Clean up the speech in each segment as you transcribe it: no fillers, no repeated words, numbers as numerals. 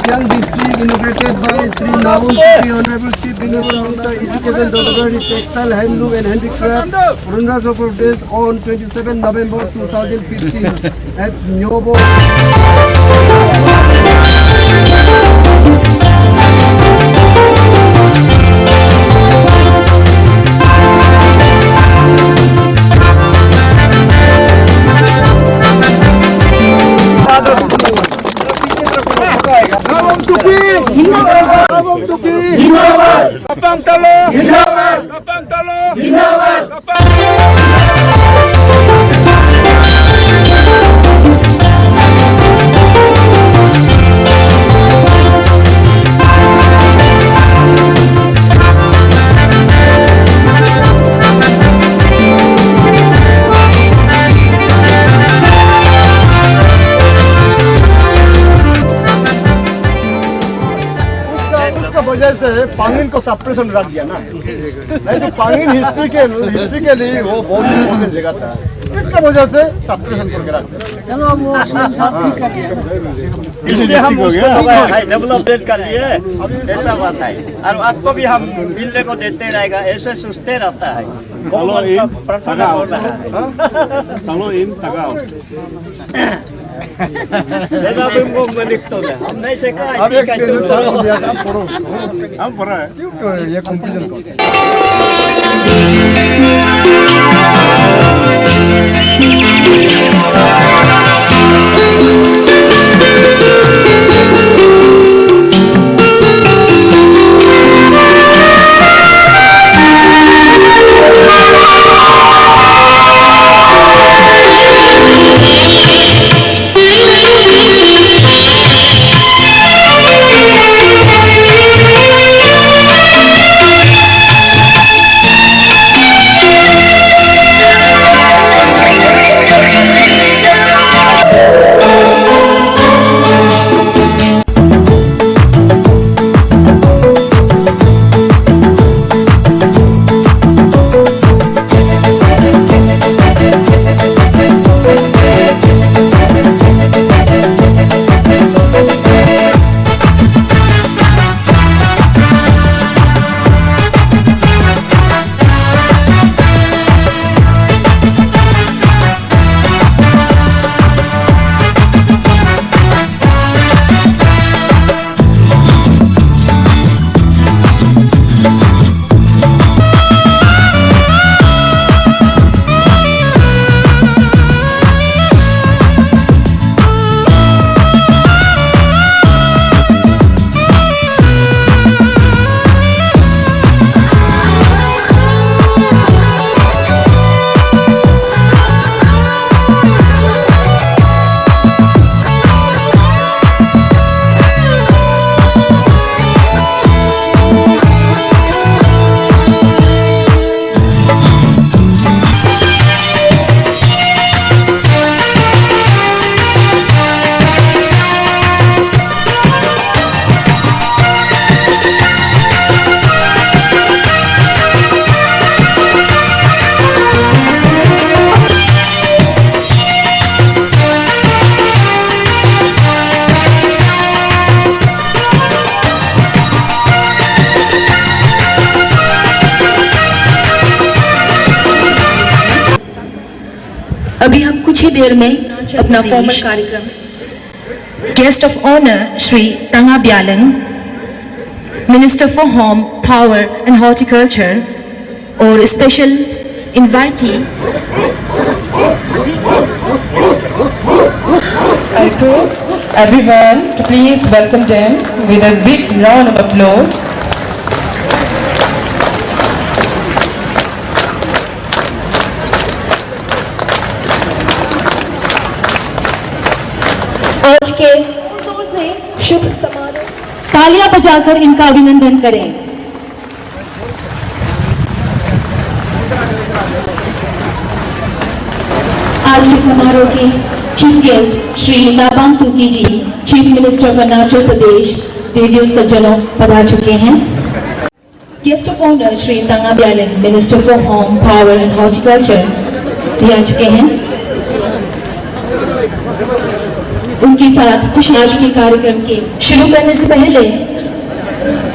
Young district inaugurated by Sri Nawun Sri Honorable Chief Minister of the Education, Development, Textile, Handloom and Handicraft, Arunachal Pradesh on 27 November 2015 at Nyobo. Kapang Talo! Kapang Talo! वजह से पांगिन को suppression रख दिया ना, नहीं तो Pangin history के लिए वो बहुत इम्पोर्टेंट जगह था, इसका वजह से सप्रेशन करके रख दिया। इसलिए हम उसको डेवलपमेंट कर लिए, ऐसा बात है। और आपको भी हम मिलने को देते रहेगा, ऐसे सोचते रहता है। Salo in Tagaw. हम नहीं सीखा है। अब एक टेंशन दिया था पढ़ो, हम पढ़ा है। क्यों ये कंपटीशन को? अभी हम कुछ ही देर में अपना फॉर्मल कार्यक्रम guest of honour Shri Tanga Byaling, minister for home, power and horticulture और special invitee. I request everyone to please welcome them with a big round of applause. आज के शुभ समारोह तालियां बजाकर इनका अभिनंदन करें। आज के समारोह के chief guest Shri Nabam Tuki ji, chief minister of Arunachal Pradesh, देवियों सज्जनों पधार चुके हैं। Guest of honor Shri Tanga Byaling, Minister for Home, Power and Horticulture, ये आ चुके हैं। उनके साथ कुछ आज के कार्यक्रम के शुरू करने से पहले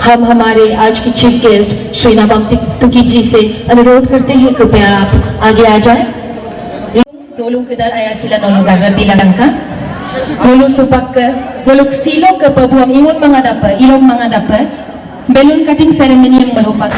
हम हमारे आज के चीफ गेस्ट श्री नाबाम तुकी जी से अनुरोध करते हैं, कृपया आप आगे आ जाएं। Tolong kedar ayah sila nolong dagat bilang ka. Tolong supakkan, tolong silong ke pebuang ilong mga dapat, balloon cutting ceremony yang merupakan.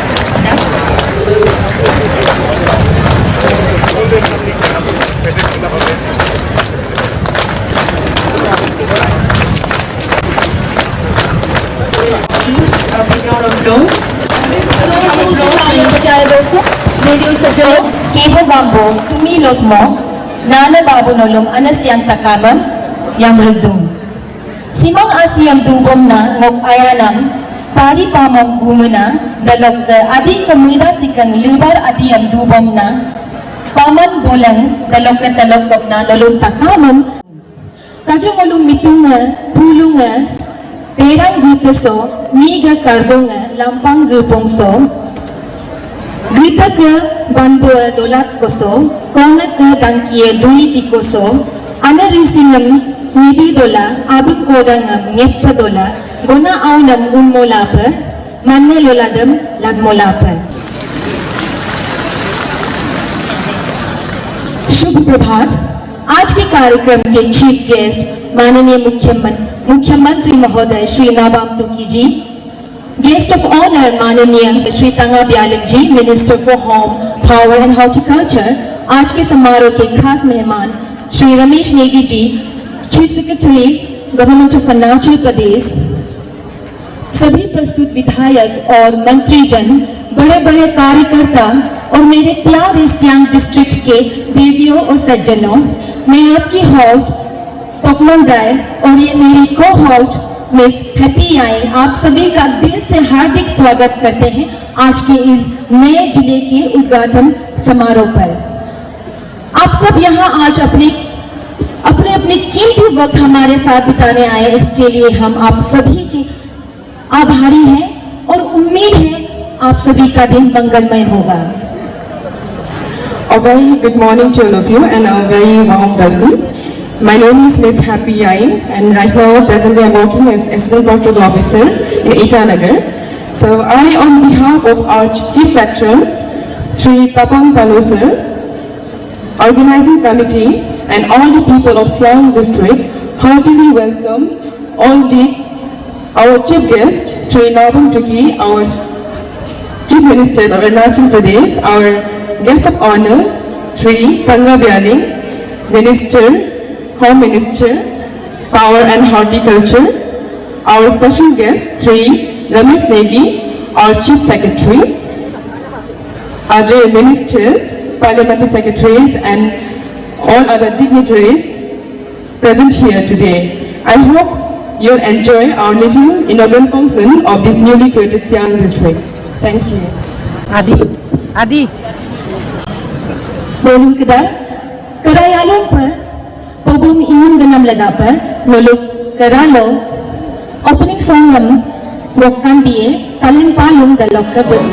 Percaya dosto, video sejauh kibo bambu, tumilot mo, nana babu nolong anas yang takamam, yang meredung. Simang asiyam dubom na ngok ayanam, pari pamang gumuna, dalog adi kemida sikang lubar adi yang dubom na, paman bulang dalog na talog na nolong takamam, kajong nolong mitunga, pulunga, perang gupeso, miga karbonga, lampang gupongso, Grita ke banbua dolat koso, kona ke dangkie dui tikoso, ana risingam midi dola, abik kodangam ngeppa dola, gona aunam unmolapa, manne loladam lagmolapa. शुभ प्रभात। आज के कार्यक्रम के chief guest माननीय मुख्यमंत्री महोदय श्री नाबाम तुकी जी, Guest of honor माननीय Shri Tanga Byaling ji, minister for home, power and horticulture, आज के समारोह के खास मेहमान Shri Ramesh Negi ji, chief secretary government of Arunachal Pradesh, सभी प्रस्तुत विधायक और मंत्रीजन, बड़े बड़े कार्यकर्ता और मेरे प्यारे सियांग डिस्ट्रिक्ट के देवियों और सज्जनों, मैं आपकी होस्ट पकमन राय और ये मेरी को होस्ट मिस हैप्पी आई आप सभी का दिल से हार्दिक स्वागत करते हैं आज के इस नए जिले के उद्घाटन समारोह पर। आप सब यहाँ आज अपने कीमती वक्त हमारे साथ बिताने आए, इसके लिए हम आप सभी के आभारी हैं और उम्मीद है आप सभी का दिन मंगलमय होगा। A very good morning to all of you and a very warm welcome. My name is Ms. Happy Ain and right now presently I am working as Assistant Protocol Officer in Itanagar. So I on behalf of our Chief Patron, Sri Tapang Talo sir, Organizing Committee and all the people of Siang District heartily welcome our Chief Guest, Sri Nabam Tuki, our Chief Minister of Arunachal Pradesh, our Guest of Honor, Sri Tanga Byaling, Minister, Home Minister, Power and Horticulture, our special guest, Sri Ramesh Negi, our Chief Secretary, other ministers, parliamentary secretaries and all other dignitaries present here today. I hope you'll enjoy our little inaugural function of this newly created Siang district. Thank you. Adi. Bolong kita, kerayalong pa, pabum inun ganam lagapa, nolok karalo, opening songam, rokan diye, taleng palung dalok kabut.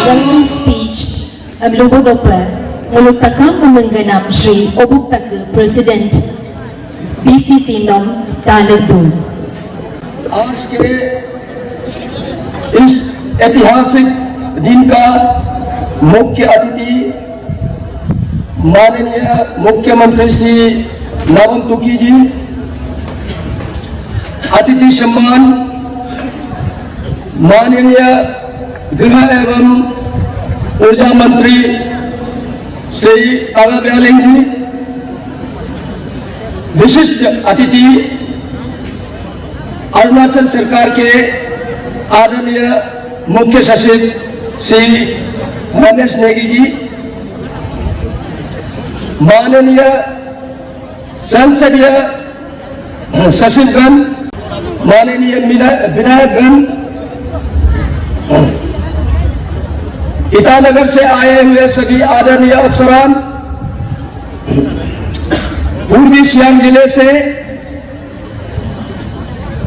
Welcome speech ang lubog-opa mulog takang mengganap Sri Obuk Taka President BCC Nom Talagdun. आज के इस ऐतिहासिक दिन का मुख्य अतिथि माननीय मुख्यमंत्री श्री नाबम तुकी जी, अतिथि सम्मान माननीय गृह एवं ऊर्जा मंत्री श्री तांगा ब्यालिंग जी, विशिष्ट अतिथि अरुणाचल सरकार के आदरणीय मुख्य सचिव श्री रमेश नेगी जी, माननीय संसदीय सचिवगण, माननीय विधायकगण, ईटानगर से आए हुए सभी आदरणीय अफसरान, पूर्वी सियांग जिले से,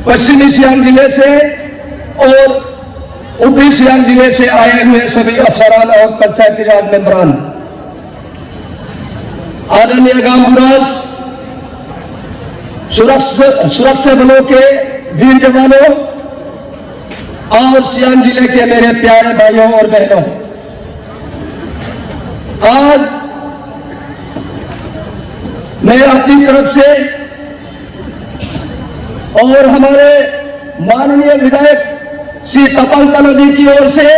पश्चिमी सियांग जिले से और ऊपरी सियांग जिले से आए हुए सभी अफसरान और पंचायती राज मेंबरान, आदरणीय गांव बुराज, सुरक्षा बलों के वीर जवानों और सियांग जिले के मेरे प्यारे भाइयों और बहनों, आज मैं अपनी तरफ से और हमारे माननीय विधायक श्री तपंग तालो जी की ओर से,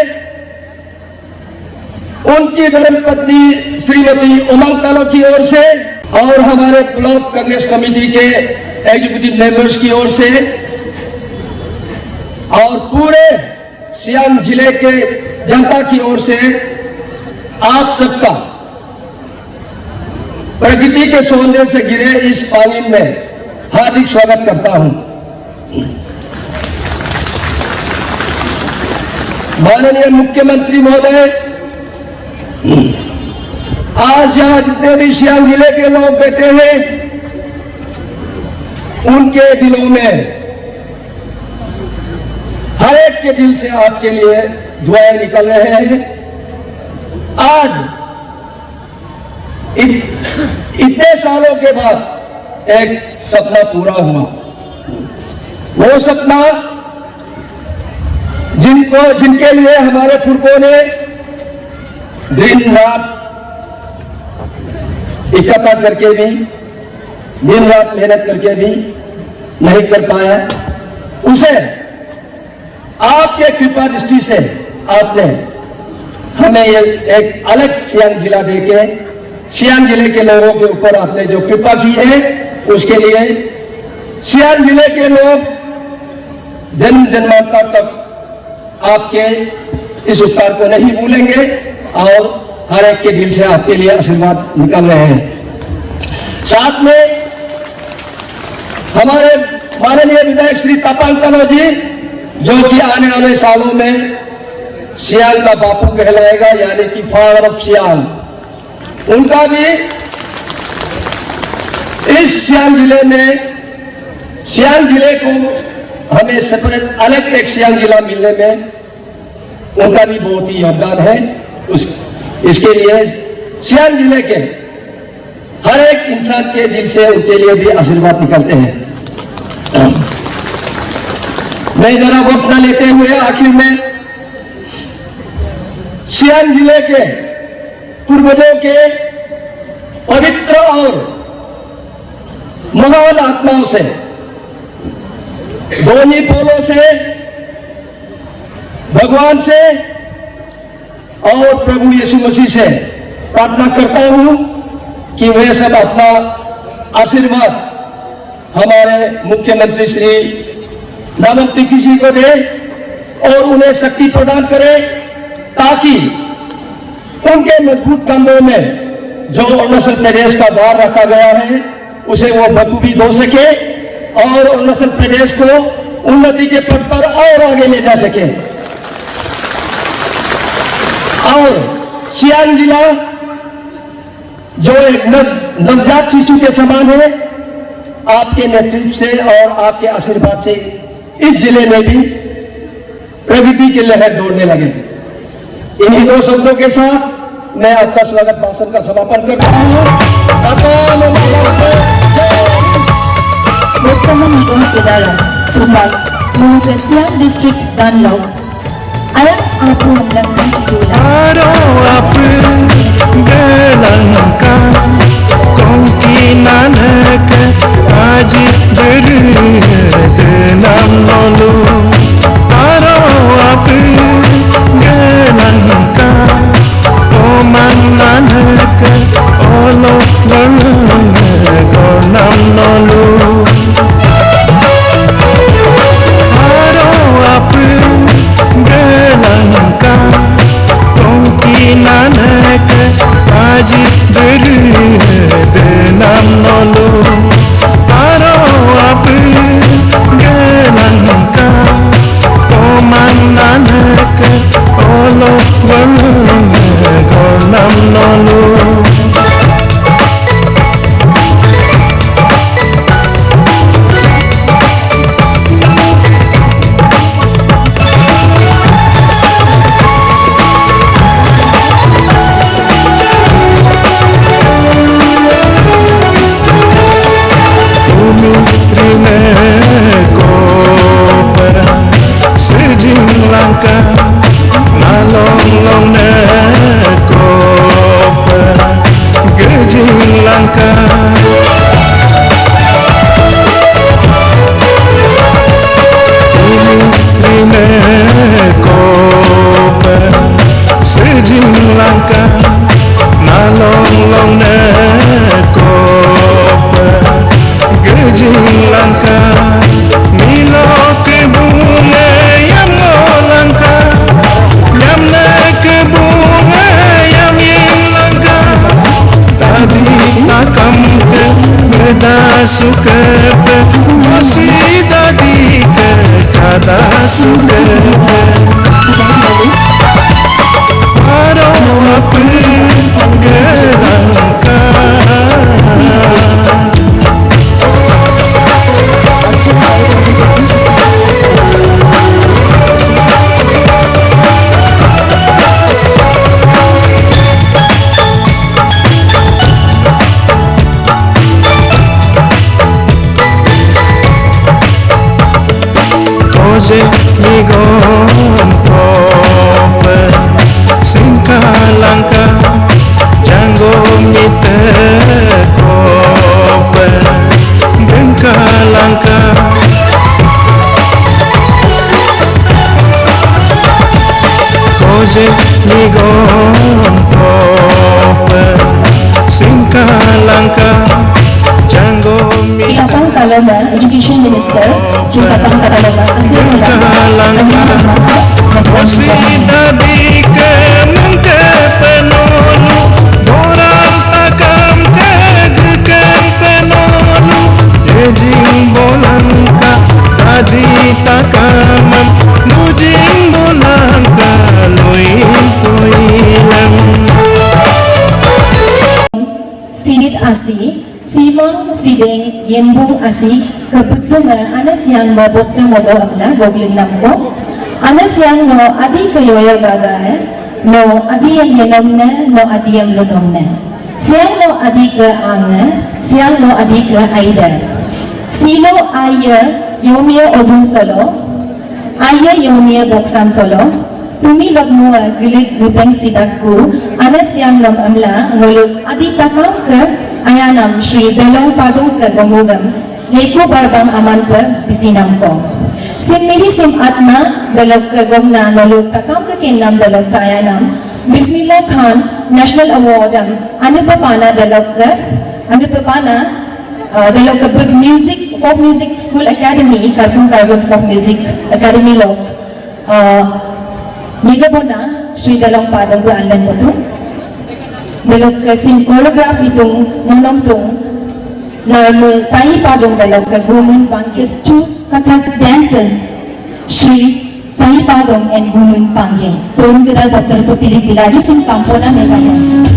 उनकी धर्मपत्नी श्रीमती उमंग तालो की ओर से और हमारे ब्लॉक कांग्रेस कमेटी के एग्जीक्यूटिव मेंबर्स की ओर से और पूरे सियांग जिले के जनता की ओर से आप सबका प्रकृति के सौंदर्य से घिरे इस पानी में हार्दिक स्वागत करता हूं। माननीय मुख्यमंत्री महोदय, आज यहां जितने भी सियांग जिले के लोग बैठे हैं, उनके दिलों में हर एक के दिल से आपके लिए दुआएं निकल रहे हैं। आज इतने सालों के बाद एक सपना पूरा हुआ, वो सपना जिनके लिए हमारे पुरखों ने दिन रात इकट्ठा करके भी, दिन रात मेहनत करके भी नहीं कर पाया, उसे आपके कृपा दृष्टि से आपने हमें ये एक अलग सियांग जिला देके, सियांग जिले के लोगों के ऊपर आपने जो कृपा की है, उसके लिए सियांग जिले के लोग जन्म जन्मांतर तक आपके इस उपकार को नहीं भूलेंगे और हर एक के दिल से आपके लिए आशीर्वाद निकल रहे हैं। साथ में हमारे माननीय विधायक श्री तपंग तालो जी, जो कि आने वाले सालों में सियांग का बापू कहलाएगा, यानी कि फादर ऑफ सियांग, उनका भी इस सियांग जिले में, सियांग जिले को हमें सेपरेट अलग एक सियांग जिला मिलने में उनका भी बहुत ही योगदान है। इसके लिए सियांग जिले के हर एक इंसान के दिल से उनके लिए भी आशीर्वाद निकलते हैं। मैं जरा वक्त न लेते हुए आखिर में सियांग जिले के पूर्वजों के पवित्र और महान आत्माओं से, दोनी पोलों से, भगवान से और प्रभु यीशु मसीह से प्रार्थना करता हूं कि वे सब अपना आशीर्वाद हमारे मुख्यमंत्री श्री नाबम तुकी जी को दे और उन्हें शक्ति प्रदान करे, ताकि उनके मजबूत कंधों में जो अरुणाचल प्रदेश का भार रखा गया है, उसे वो बखूबी धो सके और अरुणाचल प्रदेश को उन्नति के पथ पर और आगे ले जा सके। और सियांग जिला जो एक नवजात शिशु के समान है, आपके नेतृत्व से और आपके आशीर्वाद से इस जिले में भी प्रगति की लहर दौड़ने लगे। इन्हीं दो शब्दों के साथ मैं आपका स्वागत भाषण का समापन करता हूँ। Bertemu di Udara, Subang, menuju Siang District Danlog. Aku melangkah sebulan. Aro apa gelangkan kongkinan ke aji denam nolu. Aro apa gelangkan komanan ke olo gonam nolu. Aro apa gelangkan kongkinan ke aji denam nolu. Aro apa gelangkan komanan ke olo gonam nolu. Suka masih tadi ke kata suka ada apa migom kope singkalangka janggo mite kope bengkalangka koje migom kope singkalangka janggo mite Tapang Kalamba, Education Minister, Sri Tapang Kalamba, masih tadi ke mengke penolu orang takam ke gekan penolu jejing bolangka tadi takamam mujing bolangka loin toilam Sidit Asi, Simong Sideng Yenbung Asi, kebetulan anas yang babotnya modo amna goglin lambo, anas yang no adi kayoyo gaga, no adi yang yenomna, no adi yang lunomna, siang no adi ke anga, siang no adi ke aida, silo aya yomia odung solo, aya yomia boksam solo, tumi lagmua gilik guteng sidakku, anas yang nom amla ngulut adi takam ke ayanam Sri Dalong Padong Kagomugam, Eko Barbang Aman per Bisinam ko. Sim mili sim atma Dalog Kagomna Noluk Takam Kakinam Dalog Kayanam, Bismillah Khan National Award Anupapana Dalog Music Folk Music School Academy Karpun Private Folk Music Academy lo Nigabona Sri Dalong Padong ko Alan mo to. Dalam kesim koreografi tung monom tung na tayi padong dalam kegumun pangkis two Kathak dancers Sri Tayi Padong and Gumun Panggil. Turun ke dalam terpilih bilaju sing kampona mega dance.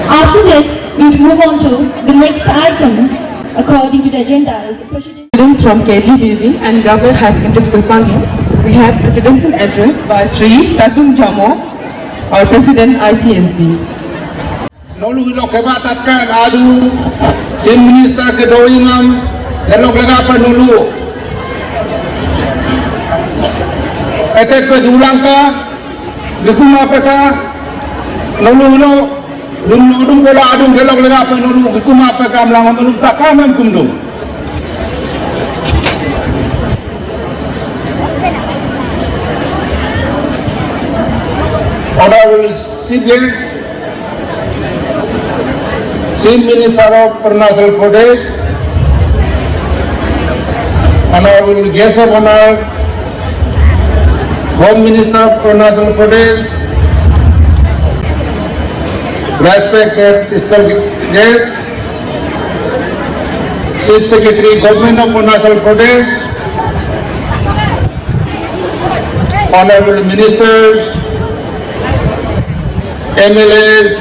After this, we move on to the next item according to the agenda is President. Students from KGBV and Government High Secondary School Pangi, we have Presidential Address by Sri Tatung Jamo, our President ICSD. Nolu ilo kebatatkan adu sin minister kedoingam delok lega penulu etek kedulang ka lekuma peka nolu ilo dun bola adu delok lega penulu lekuma peka mlang menulu takamam kumdu Honorable Siblings, Chief Minister of Arunachal Pradesh, Honorable Guest of Honor, Home Minister of Arunachal Pradesh, respected distinguished guests, Chief Secretary Government of Arunachal Pradesh, Honorable Ministers, MLAs,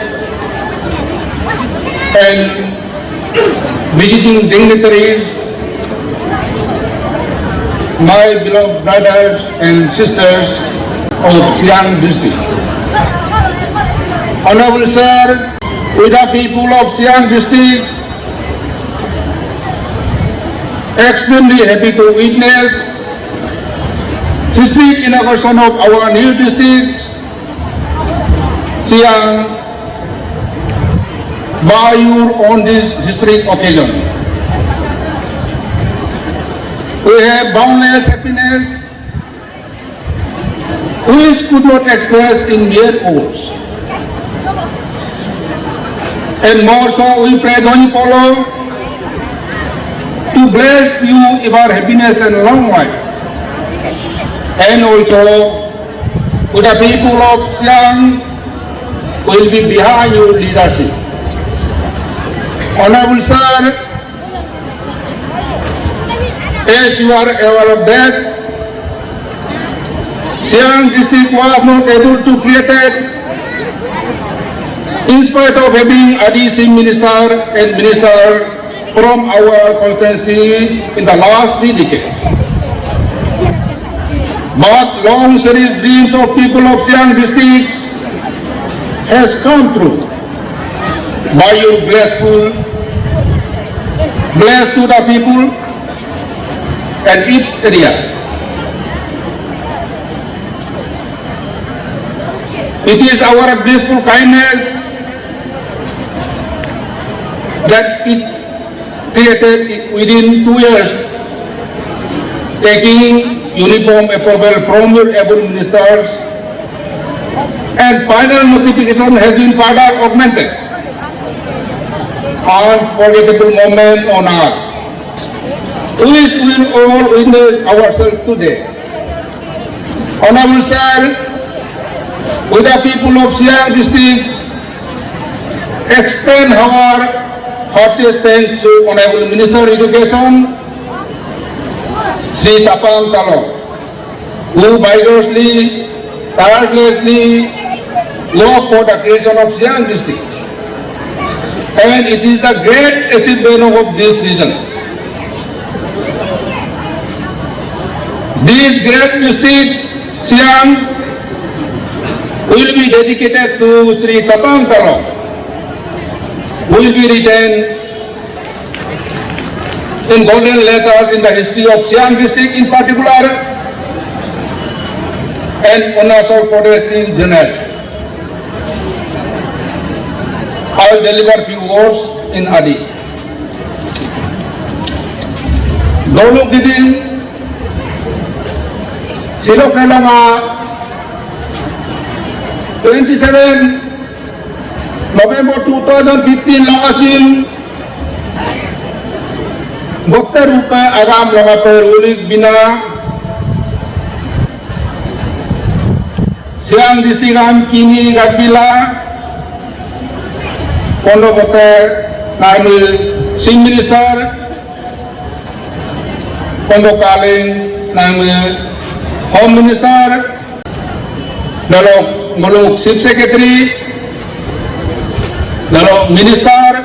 and visiting dignitaries, my beloved brothers and sisters, of Siang district. Honorable Sir, with the people of Siang district, extremely happy to witness district inauguration of our new district, Siang, by you on this historic occasion. We have boundless happiness which could not express in mere words. And more so we pray Doni Polo to bless you ever happiness and long life. And also to the people of Siang will be behind your leadership. Honorable Sir, as you are aware of that, Siang district was not able to create it in spite of having ADC minister and minister from our constituency in the last 3 decades. But long cherished dreams of people of Siang district has come true by your blessed to the people and its area. It is our blissful kindness that it created within 2 years, taking uniform approval from your able ministers, and final notification has been further augmented. Unforgettable moment on us, which we will all witness ourselves today. Honorable Sir, with the people of Siang district, extend our heartiest thanks to Honorable Minister of Education, Sri Tapang Talok, who vigorously, tirelessly worked for the creation of Siang district. And it is the great achievement of this region. This great district, Siang, will be dedicated to Sri Tapang Talok, will be written in golden letters in the history of Siang district in particular and Arunachal Pradesh in general. I will deliver few words in Adi. Dolok Gidi, Silok Kalama, 27 November 2015 Langasim Gokta Rupa Agam Langaper Ulik Bina Siang Distrikam Kini Gatila Pondo Gokta Naimil Sing Minister Pondo Kaling Naimil Home Minister Dalok Muluk Chief Secretary, Dalok Minister,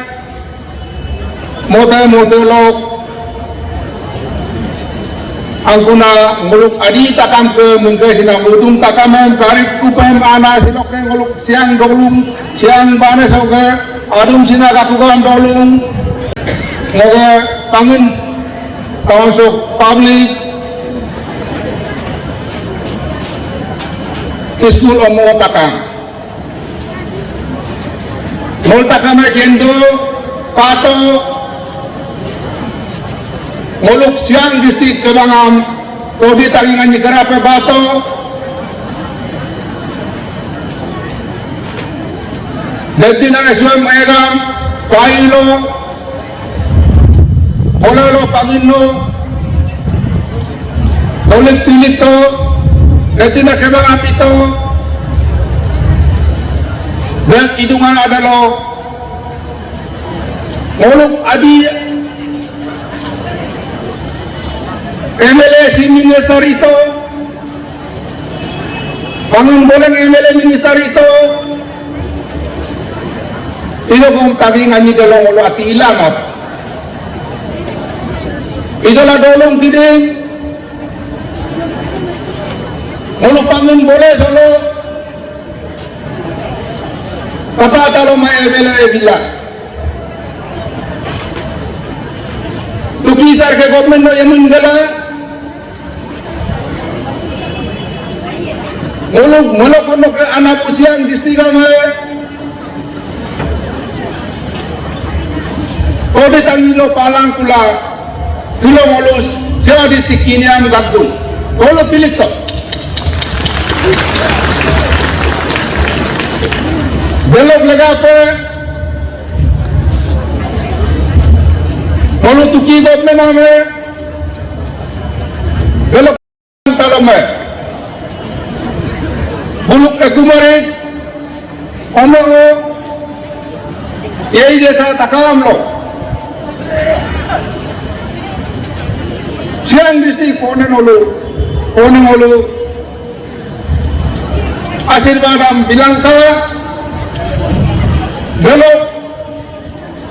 Mote Lok, Angkuna Muluk Adi Takam ke Mungkai Sinang Udung Takamem Karik Kupem Ana Silok ke Muluk Siang Dolung, Siang Bane Soke, Adum Sina Kakukam Dolung, Moga Pangin Kawansuk Public, School of Motakam. Motakam Kendo, Pato, Moluk Siang district Kebangam, Kodi Tangingan Nikarape Bato, Detina SWM Egam, Pailo, Ololo Pangino, Tolik Tilito, Detina Kebangam ito, dan idungan adalah Moluk Adi MLA si minister ito, Pangun boleh MLA minister ito, ito kung tagingan niyo dalong ulo at ilamat. Ito la dolong kining ngolok pangin boleh solo kata kalau mai bela bila tuki sar ke government no yamin gala ngolok kono ke anak usiang district mai kode tangilo palang kula kilo ngolus sewa district ini am gadung ngolok pilih to belok lega pe ngolok tuki government ame belok talam mai buluk ekumarik omo yei desa takam lo siang district pone ngolu Asirwadam bilang saya belok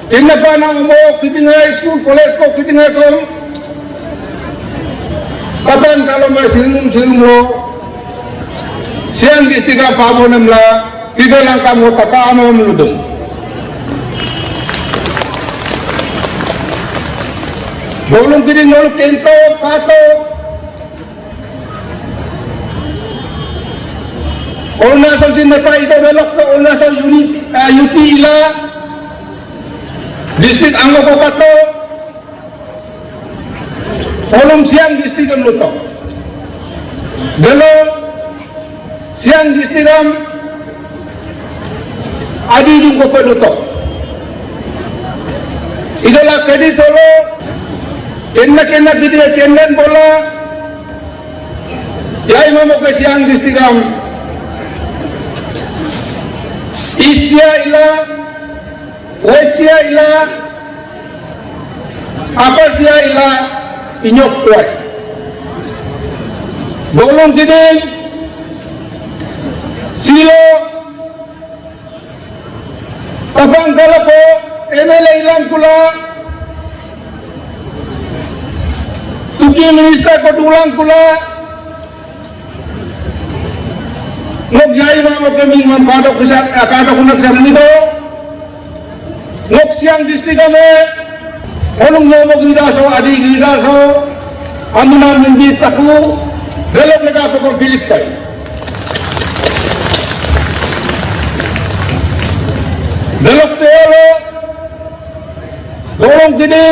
tindakan umum kitingai school college ko kitingai ko kapan kalau masih sirum lo siang distiga pabon namla idalang kamu taka amam ludung bolong kiting ngoluk kento kato Ornasal Sinapa ito belok ke Ornasal UP ila distrik Anggo Kopato Kolom siang distrik Luto belok siang distrik Adi Jungko Peluto itulah kedi Solo kena gitu ya kenen bola ya imam ke siang distrik Isya ila Wesya ila apa sia ila inyok kuat bolong gini silo tapang kalapo MLA ilang kula tuki minister kotulang kula ngok yai mama kami mempadok kesat kadok unak sam nito ngok siang distrik kami olong ngomo gidaso adi gidaso amunan minjit aku belok lega ko bilik tay belok telo dorong gini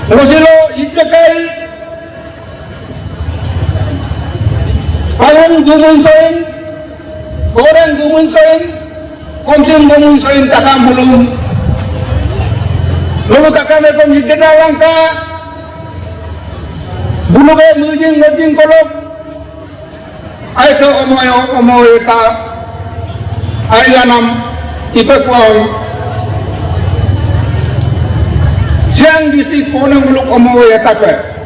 ngosilo itkai Alun gumunsoin, goreng gumunsoin, komsin gumunsoin takam belum. Lalu takam ekor hidena langka, bulu be mujing kolok. Ay ke omoy ta, ay lanam ipekuan. Siang distrik ponang muluk omoy tape.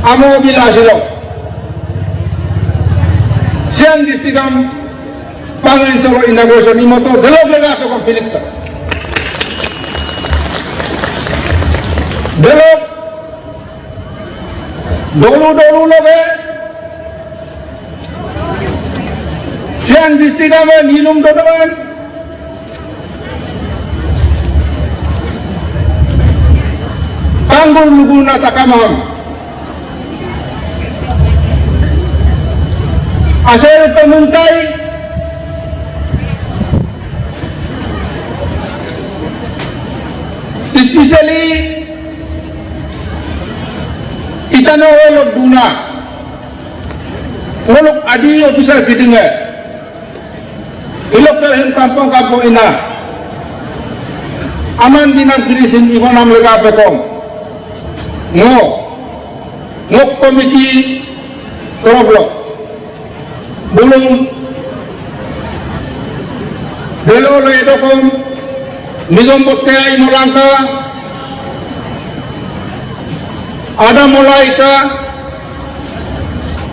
Amo bila silo siang distigam pangan solo inauguration imoto delok lega ko konflik ta delok dolu loge siang distigam nilum dodoan anggur luguna takamam asal pemuntai especially itano olok duna olok adi officer kitinga ilok ke kampung ina aman dinam kirisin iwanam lega petong ngok komiti Soroblo belum belo le dokom nigam botte ay molangka ada mulai ka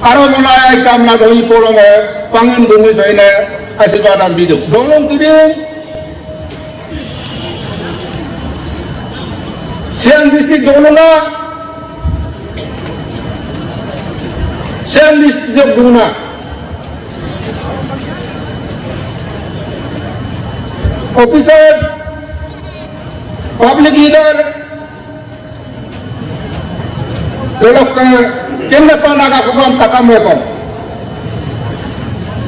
aro mulai ay kam na doi polong pangin dungi saine asibadam bidu dolong kidin siang distrik dolonga siyang district guna. Officers, public leader, lelok kena pa nakakubang takamo ko.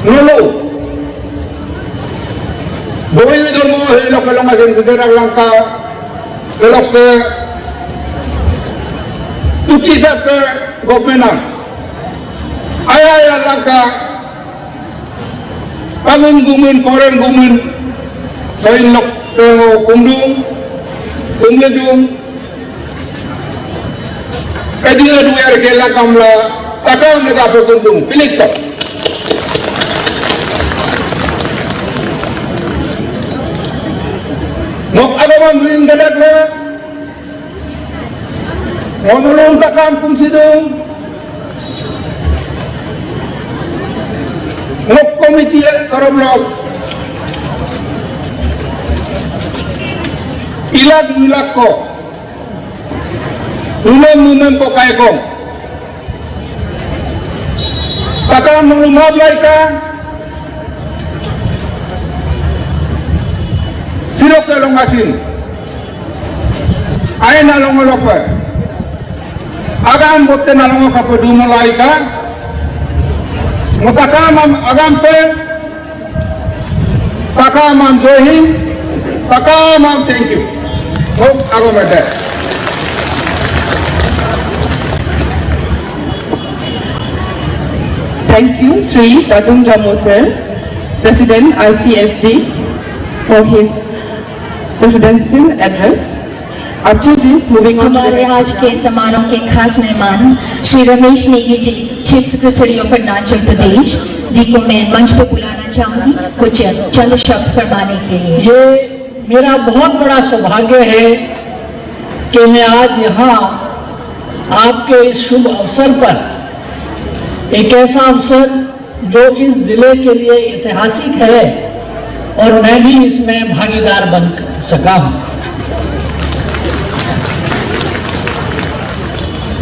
Nulu, buhay nito mo lelok ka lang asin kagirang lang ka lelok ke tukisa ke government. Ayah lang ka pangun gumun koren gumun soin lok kundung kumlejung kadina duer kela kamla takam nega kundung pilik to nok agaman duin gadak la monulung takam kumsidung nok komiti karoblok ilag ko umem ko kay ko takam maglumabay ka sirok ka long asin ay nalongolok pa agam botte nalongo ka padumulay ka mutakamam agam pe takamam johin takamam thank you hope ago mate Thank you, Sri Tatung Jamo sir, President ICSD, for his presidential address. After this, moving on to हमारे the आज के समारोह के खास मेहमान Shri Ramesh Negi ji, chief secretary of Arunachal प्रदेश जी को मैं मंच पर बुलाना चाहूंगी कुछ चंद शब्द फरमाने के लिए। ये मेरा बहुत बड़ा सौभाग्य है कि मैं आज यहाँ आपके इस शुभ अवसर पर एक ऐसा अवसर जो इस जिले के लिए ऐतिहासिक है और मैं भी इसमें भागीदार बन सका हूँ।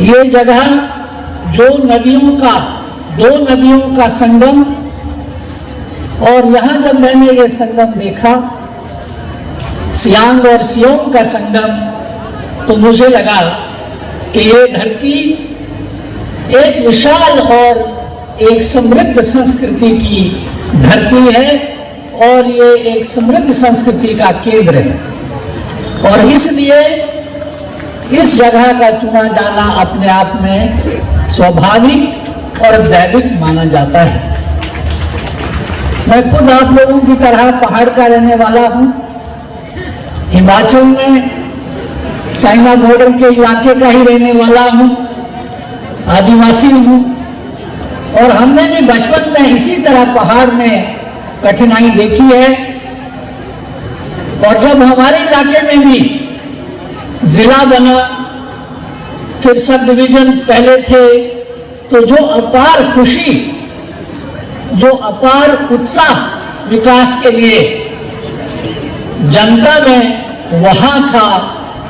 ये जगह जो दो नदियों का संगम, और यहाँ जब मैंने ये संगम देखा, सियांग और सियोंग का संगम, तो मुझे लगा कि ये धरती एक विशाल और एक समृद्ध संस्कृति की धरती है और ये एक समृद्ध संस्कृति का केंद्र है और इसलिए इस जगह का चुना जाना अपने आप में स्वाभाविक और दैविक माना जाता है। मैं खुद आप लोगों की तरह पहाड़ का रहने वाला हूँ। हिमाचल में चाइना बॉर्डर के इलाके का ही रहने वाला हूँ, आदिवासी हूँ और हमने भी बचपन में इसी तरह पहाड़ में कठिनाई देखी है। और जब हमारे इलाके में भी जिला बना, फिर सब डिवीजन पहले थे, तो जो अपार खुशी, जो अपार उत्साह विकास के लिए जनता में वहां था,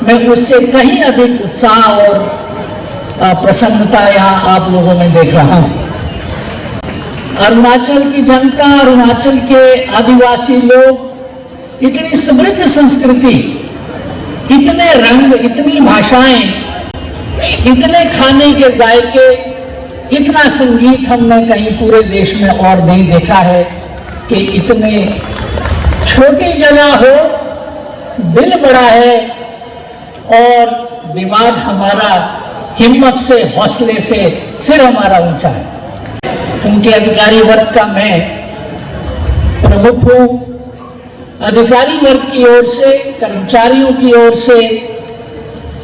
मैं उससे कहीं अधिक उत्साह और प्रसन्नता यहाँ आप लोगों में देख रहा हूँ। अरुणाचल की जनता, अरुणाचल के आदिवासी लोग, इतनी समृद्ध संस्कृति, इतने रंग, इतनी भाषाएं, इतने खाने के जायके, इतना संगीत हमने कहीं पूरे देश में और नहीं देखा है कि इतने छोटी जगह हो, दिल बड़ा है और दिमाग हमारा हिम्मत से, हौसले से सिर हमारा ऊंचा है। उनके अधिकारी वर्ग का मैं प्रमुख हूँ। अधिकारी वर्ग की ओर से, कर्मचारियों की ओर से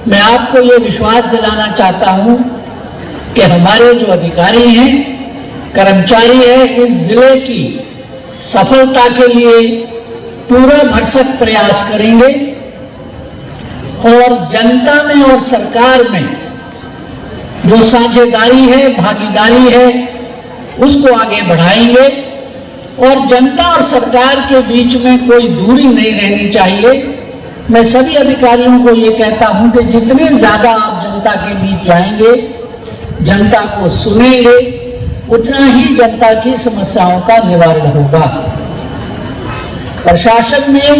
मैं आपको ये विश्वास दिलाना चाहता हूँ कि हमारे जो अधिकारी हैं, कर्मचारी हैं, इस जिले की सफलता के लिए पूरा भरसक प्रयास करेंगे और जनता में और सरकार में जो साझेदारी है, भागीदारी है, उसको आगे बढ़ाएंगे और जनता और सरकार के बीच में कोई दूरी नहीं रहनी चाहिए। मैं सभी अधिकारियों को ये कहता हूं कि जितने ज्यादा आप जनता के बीच जाएंगे, जनता को सुनेंगे, उतना ही जनता की समस्याओं का निवारण होगा। प्रशासन में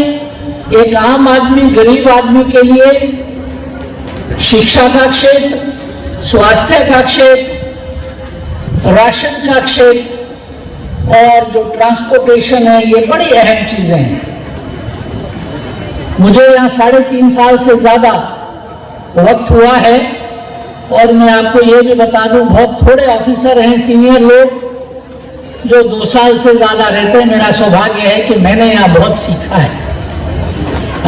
एक आम आदमी, गरीब आदमी के लिए शिक्षा का क्षेत्र, स्वास्थ्य का क्षेत्र, राशन का क्षेत्र और जो ट्रांसपोर्टेशन है, ये बड़ी अहम चीजें हैं। मुझे यहाँ 3.5 साल से ज्यादा वक्त हुआ है और मैं आपको ये भी बता दूं, बहुत थोड़े ऑफिसर हैं, सीनियर लोग जो 2 साल से ज्यादा रहते हैं। मेरा सौभाग्य है कि मैंने यहाँ बहुत सीखा है।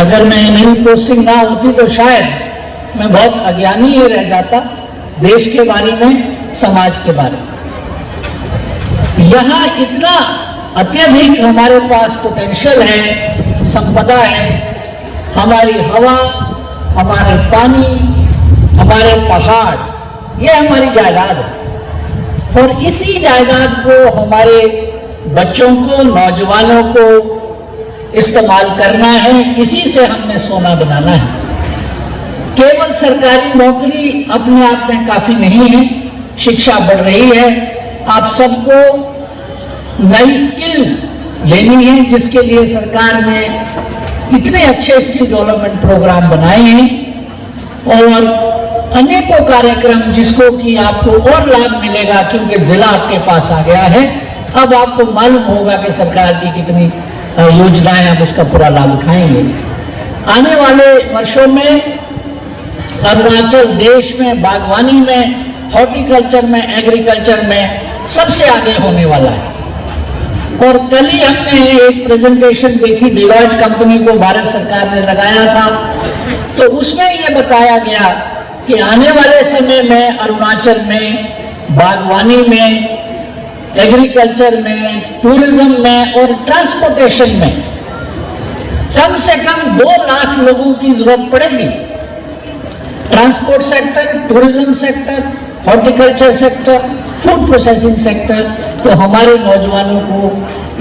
अगर मैं मेरी पोस्टिंग ना होती तो शायद मैं बहुत अज्ञानी ही रह जाता देश के बारे में, समाज के बारे में। यहाँ इतना अत्यधिक हमारे पास पोटेंशियल है, संपदा है, हमारी हवा, हमारे पानी, हमारे पहाड़, ये हमारी जायदाद है और इसी जायदाद को हमारे बच्चों को, नौजवानों को इस्तेमाल करना है। इसी से हमने सोना बनाना है। केवल सरकारी नौकरी अपने आप में काफी नहीं है, शिक्षा बढ़ रही है। आप सबको नई स्किल लेनी है, जिसके लिए सरकार ने इतने अच्छे स्किल डेवलपमेंट प्रोग्राम बनाए हैं और अनेकों कार्यक्रम जिसको कि आपको और लाभ मिलेगा क्योंकि जिला आपके पास आ गया है। अब आपको मालूम होगा कि सरकार की कितनी योजनाएं, आप उसका पूरा लाभ उठाएंगे। आने वाले वर्षों में अरुणाचल देश में बागवानी में, हॉर्टिकल्चर में, एग्रीकल्चर में सबसे आगे होने वाला है। और कल ही हमने एक प्रेजेंटेशन देखी, डिलॉयट कंपनी को भारत सरकार ने लगाया था, तो उसमें यह बताया गया कि आने वाले समय में अरुणाचल में बागवानी में, एग्रीकल्चर में, टूरिज्म में और ट्रांसपोर्टेशन में कम से कम 2 लाख लोगों की जरूरत पड़ेगी। Transport sector, tourism sector, horticulture sector, food processing sector, तो हमारे नौजवानों को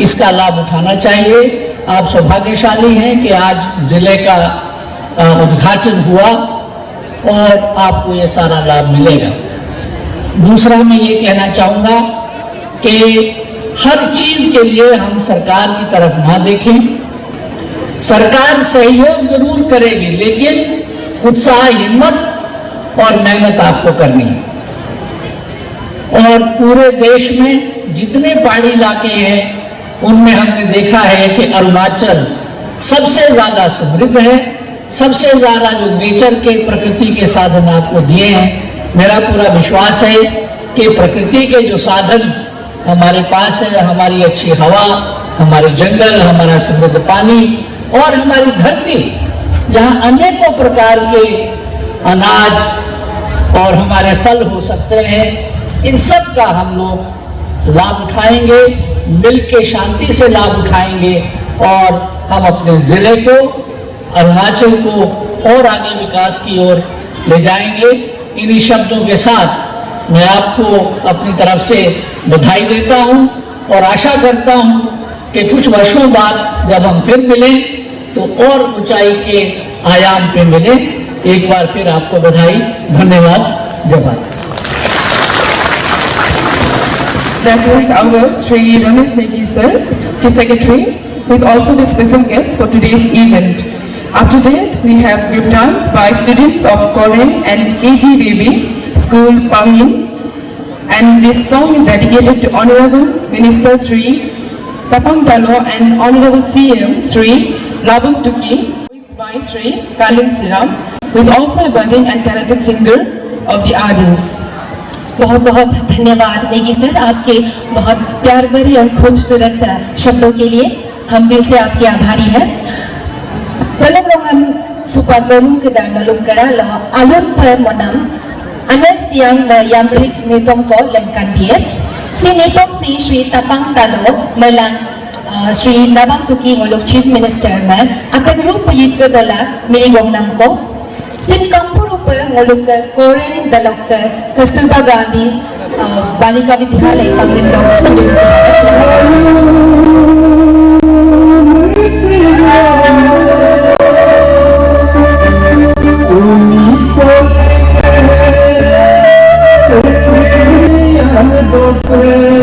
इसका लाभ उठाना चाहिए। आप सौभाग्यशाली हैं कि आज जिले का उद्घाटन हुआ और आपको ये सारा लाभ मिलेगा। दूसरा मैं ये कहना चाहूंगा कि हर चीज के लिए हम सरकार की तरफ ना देखें। सरकार सहयोग जरूर करेगी, लेकिन उत्साह, हिम्मत और मेहनत आपको करनी है। और पूरे देश में जितने पहाड़ी इलाके हैं उनमें हमने देखा है कि अरुणाचल सबसे ज्यादा समृद्ध है, सबसे ज्यादा जो नेचर के, प्रकृति के साधन आपको दिए हैं। मेरा पूरा विश्वास है कि प्रकृति के जो साधन हमारे पास है, हमारी अच्छी हवा, हमारे जंगल, हमारा समृद्ध पानी और हमारी धरती, जहां अनेकों प्रकार के अनाज और हमारे फल हो सकते हैं, इन सब का हम लोग लाभ उठाएंगे, मिलके शांति से लाभ उठाएंगे और हम अपने जिले को, अरुणाचल को और आगे विकास की ओर ले जाएंगे। इन्हीं शब्दों के साथ मैं आपको अपनी तरफ से बधाई देता हूं और आशा करता हूं कि कुछ वर्षों बाद जब हम फिर मिलें तो और ऊंचाई के आयाम पे मिले। एक बार फिर आपको बधाई, धन्यवाद, जय Bharat. That was our Sri Ramesh Negi sir, Chief Secretary, who is also the special guest for today's event. After that, we have group dance by students of Koreng and KGBB School, Pangin, and this song is dedicated to Honorable Minister Sri Tapang Talo and Honorable CM Sri Nabam Tuki, voiced by Sri Kaling Siram, who is also a budding and talented singer of the Adis. बहुत बहुत धन्यवाद Negi sir, आपके बहुत प्यार भरे और खूबसूरत शब्दों के लिए हम दिल से आपके आभारी हैं। Pelongrongan supagolong kedang kara alun permonam anas yang yamrik nitongko lengkan dia si nitong si Sri Tapang Talo melang Sri Nabam Tuki ngolok Chief Minister man akan rupa yit kedala miingong namko sin kampur rupa ngolok Koreng dalok Kasturba Gandhi Balika Vidyalay Pangindong student Yaadon pe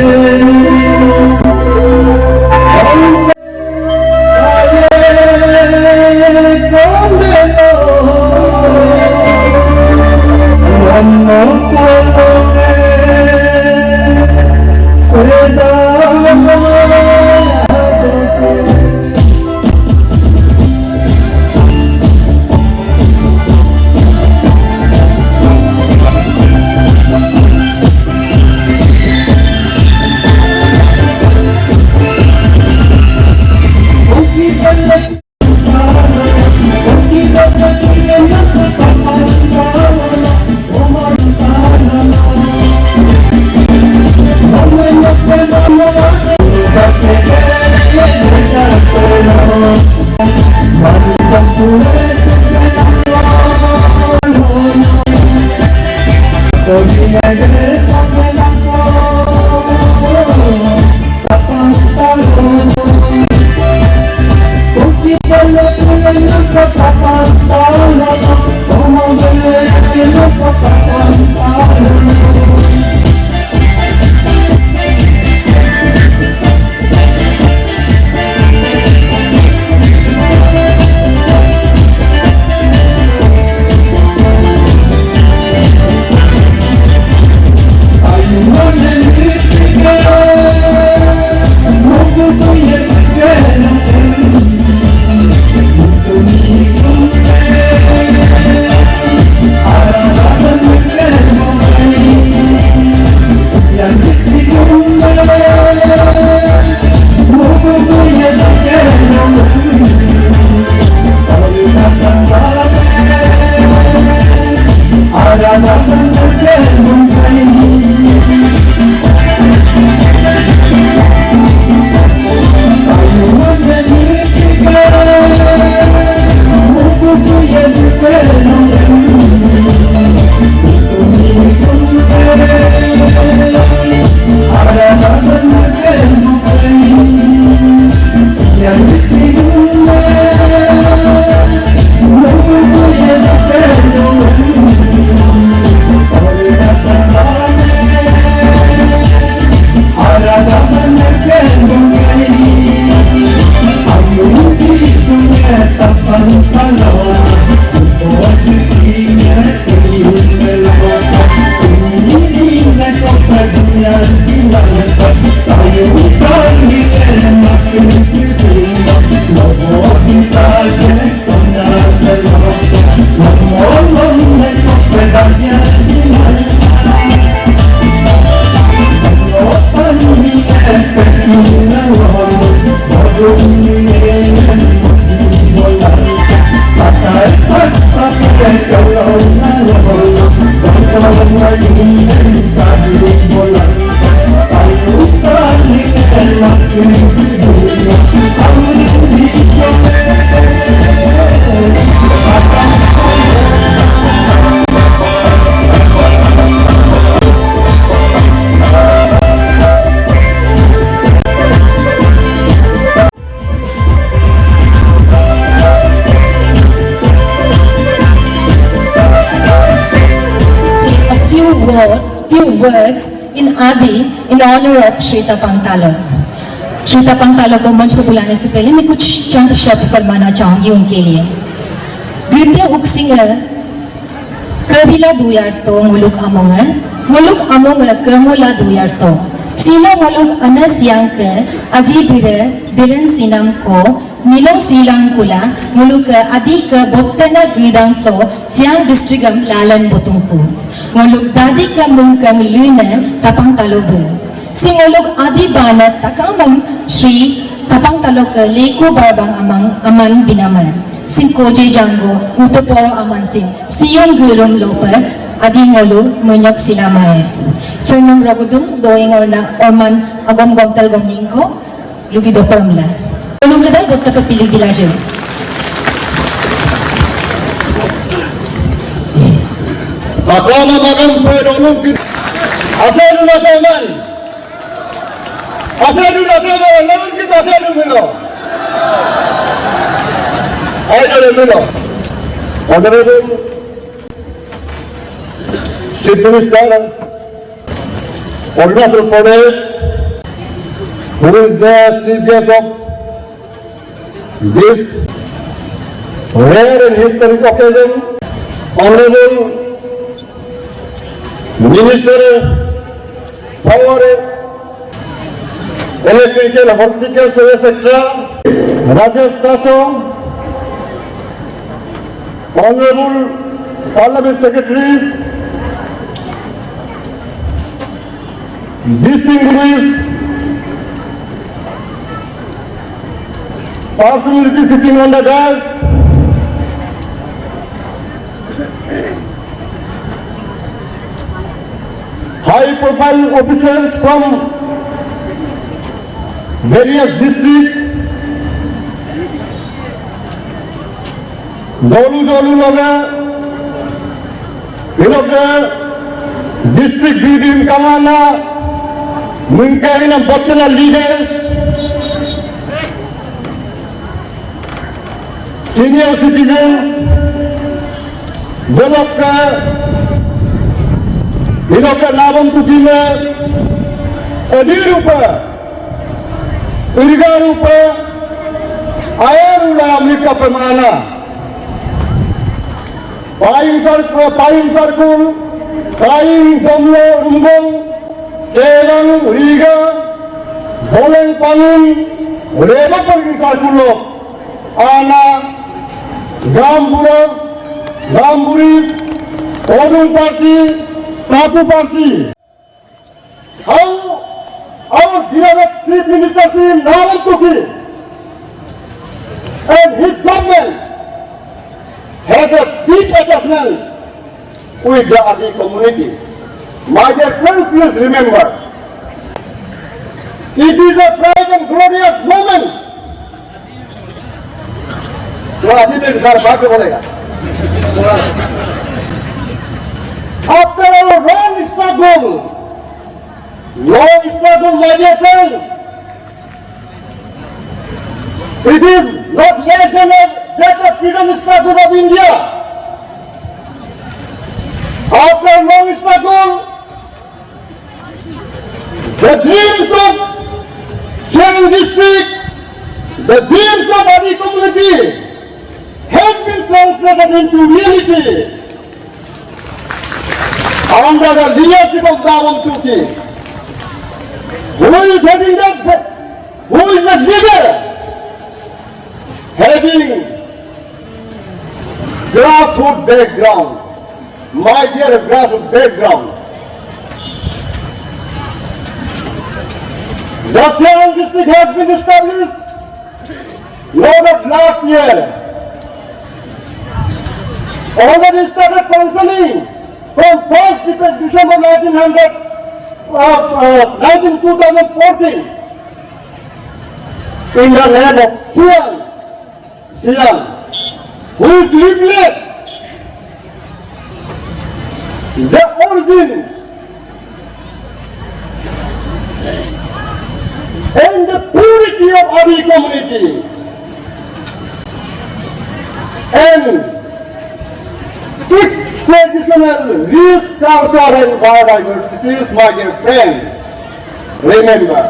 in Adi in honor of Shri Tapang Talo. Shri तपंग तालो को मंच पर बुलाने से पहले मैं कुछ चंद शब्द फरमाना चाहूंगी उनके लिए. Gita uksinga kabila duyarto muluk amonga kemula duyarto. Sino muluk anas yang ke aji dire bilen sinam ko Nilo silang kula muluk adi ke boktana gidang so siang districtam lalan botungku. Muluk dadi ke mungkang lina tapang talobe. Singolog adi banat takamang Shri Tapang Talo ke Leku Barbang aman binaman. Sing koje janggo utoporo aman sing siyong gulong loper adi ngolo menyok silamay. Fernong ragudung doing orman agom gomtal gomingko lugi do pamla. Ulung gadal bukta ka pilig bilajo. Makama makam pedolong kita. Asal nasaman. Asal nasaman. Lawan kita asal milo. Ayo milo. Honorable Chief Minister of Arunachal Pradesh, who is the chief guest of this rare and historic occasion, Honorable Minister Power, Electrical, Horticulture, etc. Rajesh Taso, Honorable Parliament Secretaries, distinguished personality sitting on the dais, high-profile officers from various districts, Dolu Loga, district Bidin Kamana, Munkaina Botana leaders, senior citizens, Iloka Nabam Tukina, Adirupa, Urigarupa, Ayarula Amrika Pamana, Paying Circle, Paying Zamlo Rumbong, Kevan, Riga, Bolang Pangun, Reba Pergi Circle, Ana, Gamburas, Gamburis, Odung Party, Tapu Party. How our beloved Chief Minister Sri Nawal Tuki and his government has a deep attachment with the Adi community. My dear friends, please remember, it is a proud and glorious moment. After a long struggle, my dear friends, it is not less than the freedom struggle of India. After a long struggle, the dreams of Siang district, the dreams of Adi community have been translated into reality under the leadership of Nawal Tuki, who is having who is the leader having grassroots background. My dear grassroots background. The Siang district has been established not last year. Already started functioning from 1st December 2014 in the name of Siang, who is revealed the origin and the purity of Adi community, and its traditional rich culture and biodiversity, my dear friend. Remember,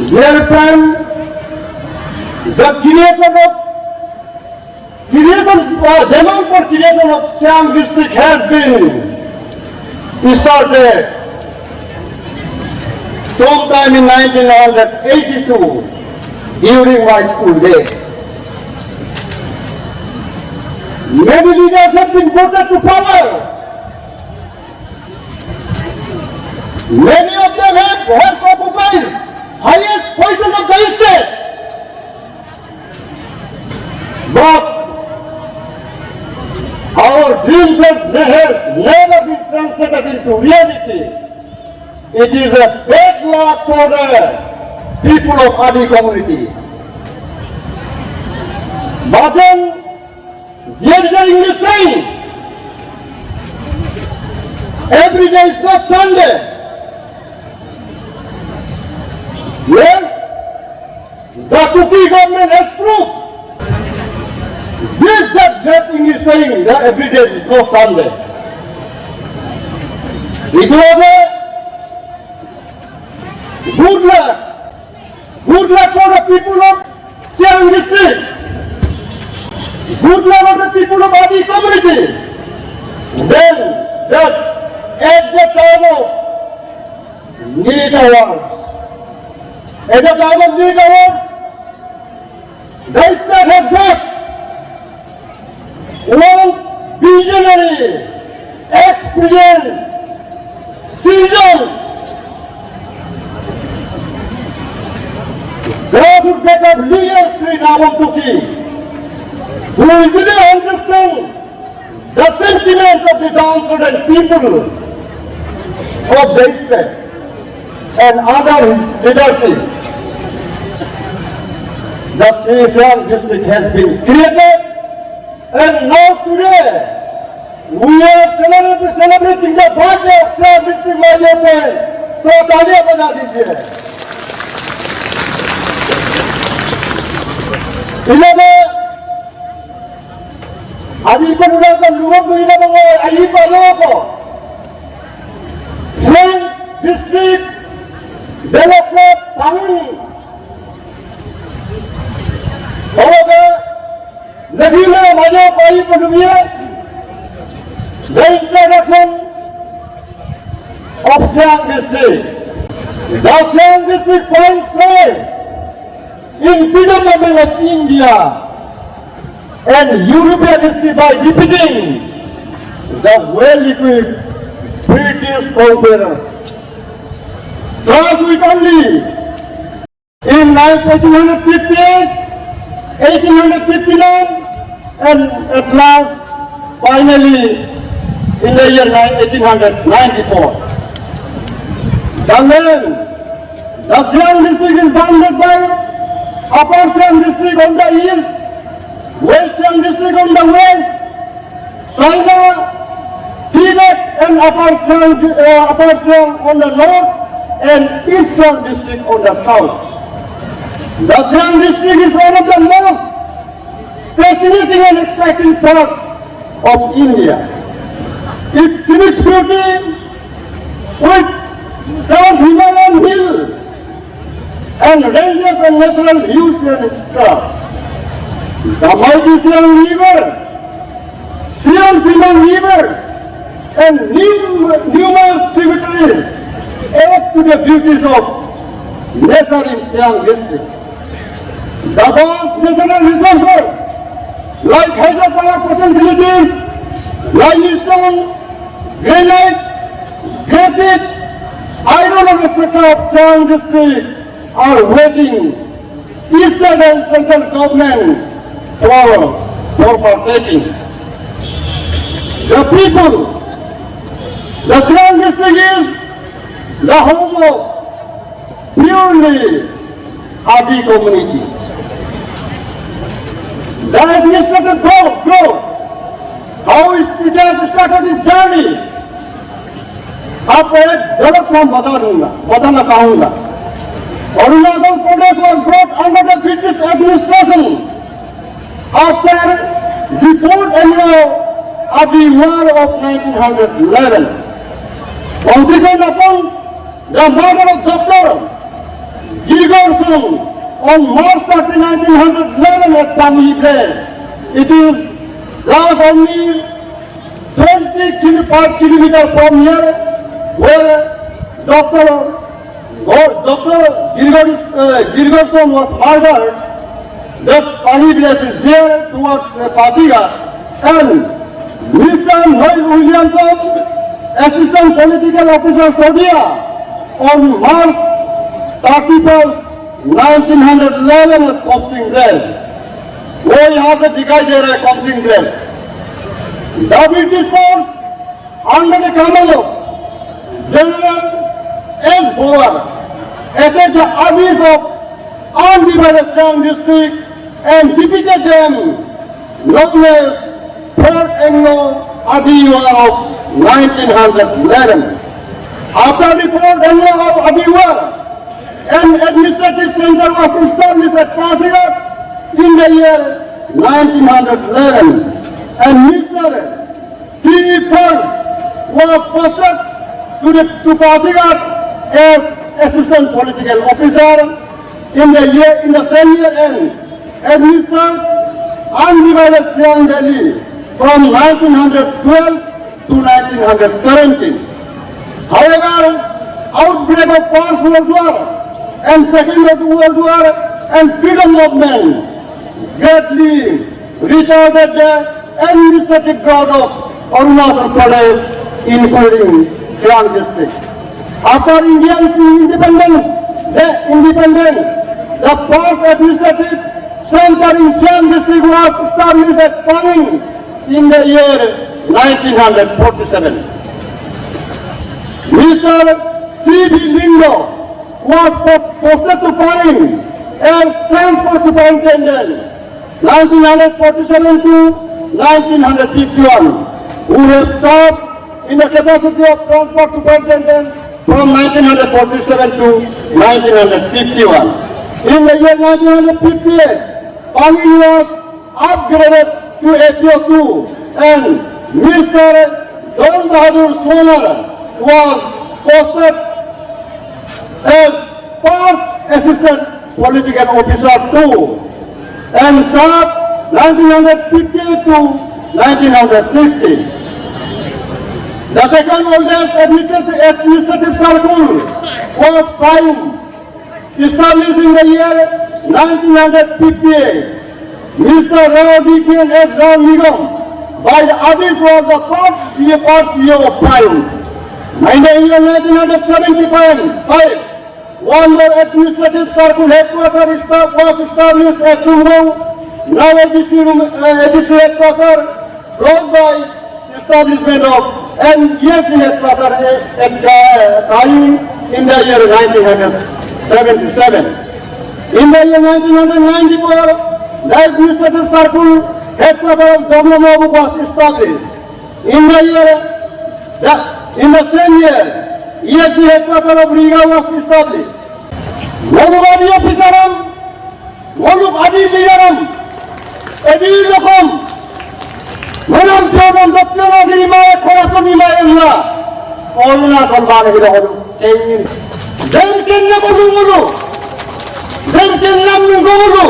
dear friend, the demand for creation of Siang district has been started sometime in 1982 during my school days. Many leaders have been voted to power. Many of them have occupied highest position of the state. But our dreams have never been translated into reality. It is a bad luck for the people of Adi community. But then, there is an English saying, every day is not Sunday. Yes, the Kuki government has proved this that English saying that every day is not Sunday. It was a good luck for the people of Siang district, good luck for the people of Adi community. Then that at the time of need awards, the state has got one visionary, experienced, seasoned grassroots backup leader Sri Nawang Tuki, who easily understands the sentiment of the downtrodden people of the state and under his leadership. The Siang district has been created, and now today we are celebrating the birthday of Siang district, my dear friend. तो तालियां बजा दीजिए. इन्होंने आदि को लोगों को आई लोगों को Siang district development planning the introduction of Siang district. The Siang district finds place in freedom movement of India and European history by defeating the well-equipped British conqueror. Thus we only in 1858, 1859, and at last, finally, in the year 1894. The land, the Siang district is bounded by Upper Siang district on the east, West Siang district on the west, China, Tibet and Upper Siang on the north, and East Siang district on the south. The Siang district is one of the most fascinating and exciting part of India. Its scenic beauty with Trans-Himalayan hill and ranges and natural views and stuff. The mighty Siang River, Siang River, and numerous tributaries add to the beauties of nature in Siang district. The vast natural resources like hydropower potentialities, limestone, granite, graphite, iron ore etc. of Siang district are waiting eastern and central government for partaking. The people, the Siang district is the home of purely Adi community. The administrative growth, how it has started its journey, आपको एक झलक से हम बताना चाहूंगा. Arunachal Pradesh was brought under the British administration after the Port Anglo of the war of 1911. Consequent upon the murder of Dr. Girgorson on March 30, 1911 at Panibre, it is just only 20 kilometers from here where Dr. Girgorson was murdered. That Panibre is there towards Pasighat, and Mr. Noel Williamson, Assistant Political Officer Saudia, on March 31st, 1911 at Komsing Dress. वो यहाँ से दिखाई दे रहा है Komsing Dress. The British force under the command of General S. Bower attacked the armies of undivided Siang district and defeated them, known as Port Anglo Adi War of 1911. After the Port Anglo of Adi War, an administrative center was established at Pasighat in the year 1911, and Mr. T. First was posted to Pasighat as Assistant Political Officer in the same year, and administered undivided Siang Valley from 1912 to 1917. However, outbreak of First World War and Second World War and freedom movement greatly retarded the administrative growth of Arunachal Pradesh, including Siang district. After Indian independence, the first administrative center in Siang district was established at Paning in the year 1947. Mr. C. B. Lindo was posted to Paning as Transport Superintendent 1947 to 1951, who have served in the capacity of Transport Superintendent from 1947 to 1951. In the year 1958, Paning was upgraded to APO2, and Mr. Don Bahadur Sonar was posted as First Assistant Political Officer 2 and served 1958 to 1960. The second oldest administrative circle was Payung, established in the year 1958. Mr. Rao D.K.N. S. Rao Nigam by the Addis was the first CEO of Payung. In the year 1975, one more administrative circle headquarters was established at Tumrong, now ABC headquarters, brought by establishment of NESC headquarters at Payung in the year 1977. In the year 1994, the administrative circle headquarters of Jamnamobu was established. In the same year, ESC headquarters of Riga was established. Moluk Adi Officeram, Moluk Adi Ligaram, Edi Lokom, Manam Pionam Dopiono Himaya Koraton Himayamla, Arunachal Pradesh Holo, Kein, Dem Kenya Molu, Dem Kenya Molu,